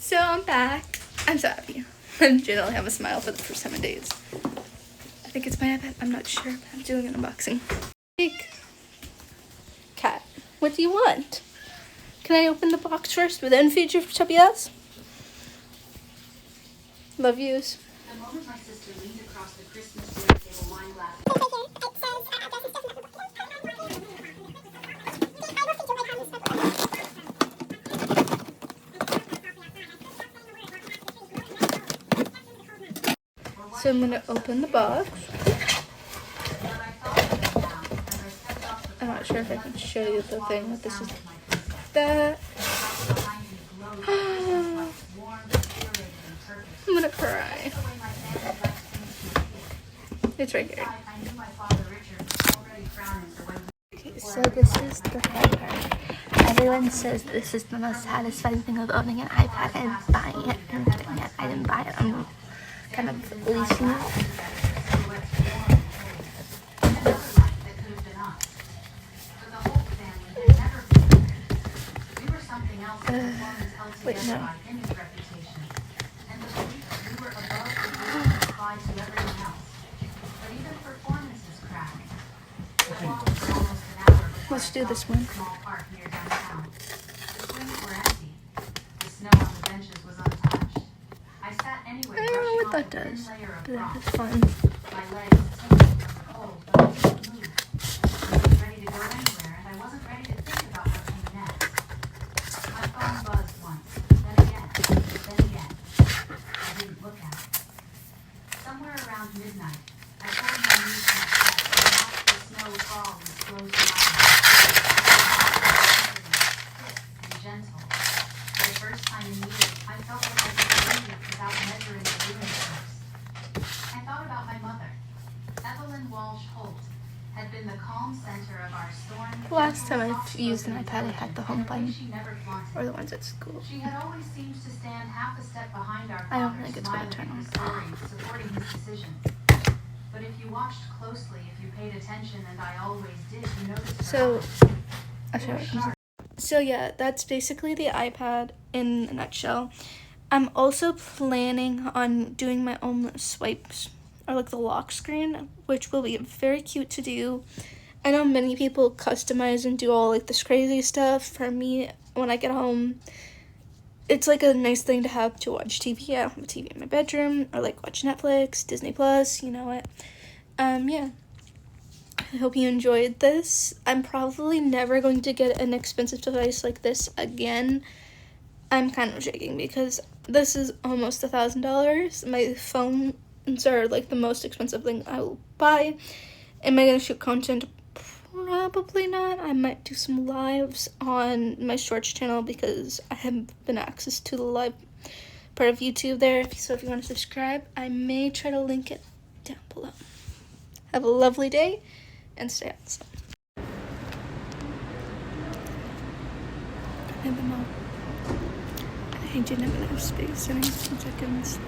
So I'm back. I'm so happy. I generally have a smile for the first time in days. I think it's my iPad. I'm not sure, but I'm doing an unboxing. Big cat, what do you want? Can I open the box first, but then feed your chubby ass? Love yous. The moment my sister leaned across the Christmas dinner table wine glass. So I'm gonna open the box. I'm not sure if I can show you the thing, but this is that. I'm gonna cry. It's right here. Okay, so this is the fun part. Everyone says this is the most satisfying thing of owning an iPad and buying it and getting it. I didn't buy it. I'm kind of leasing it. Wait, no. Let's do this one. I don't know what that does, but that's fun. Somewhere around midnight, I found my knees in my chest and watched the snow fall in slow strides. Thick and gentle. For the first time in years, I felt like I could breathe without measuring the ruin first. I thought about my mother. Evelyn Walsh Holt had been the calm center of our storm. The last time I've used an iPad, I had the home button, She never flaunted. or the ones at school. She had always seemed to stand half a step behind our I don't father, think it's gonna turn smiling on. at his stories, supporting his decisions. But if you watched closely, if you paid attention, and I always did, you noticed So, her so yeah, that's basically the iPad in a nutshell. I'm also planning on doing my own swipes, or like the lock screen, which will be very cute to do. I know many people customize and do all like this crazy stuff. For me, when I get home, it's like a nice thing to have to watch TV. I don't have a TV in my bedroom, or like watch Netflix, Disney Plus, you know what. Yeah. I hope you enjoyed this. I'm probably never going to get an expensive device like this again. I'm kind of shaking because this is almost $1,000. My phones are like the most expensive thing I will buy. Am I going to shoot content? Probably not. I might do some lives on my shorts channel because I have been access to the live part of YouTube there. So if you want to subscribe, I may try to link it down below. Have a lovely day and stay awesome. I didn't have enough space in 2 seconds.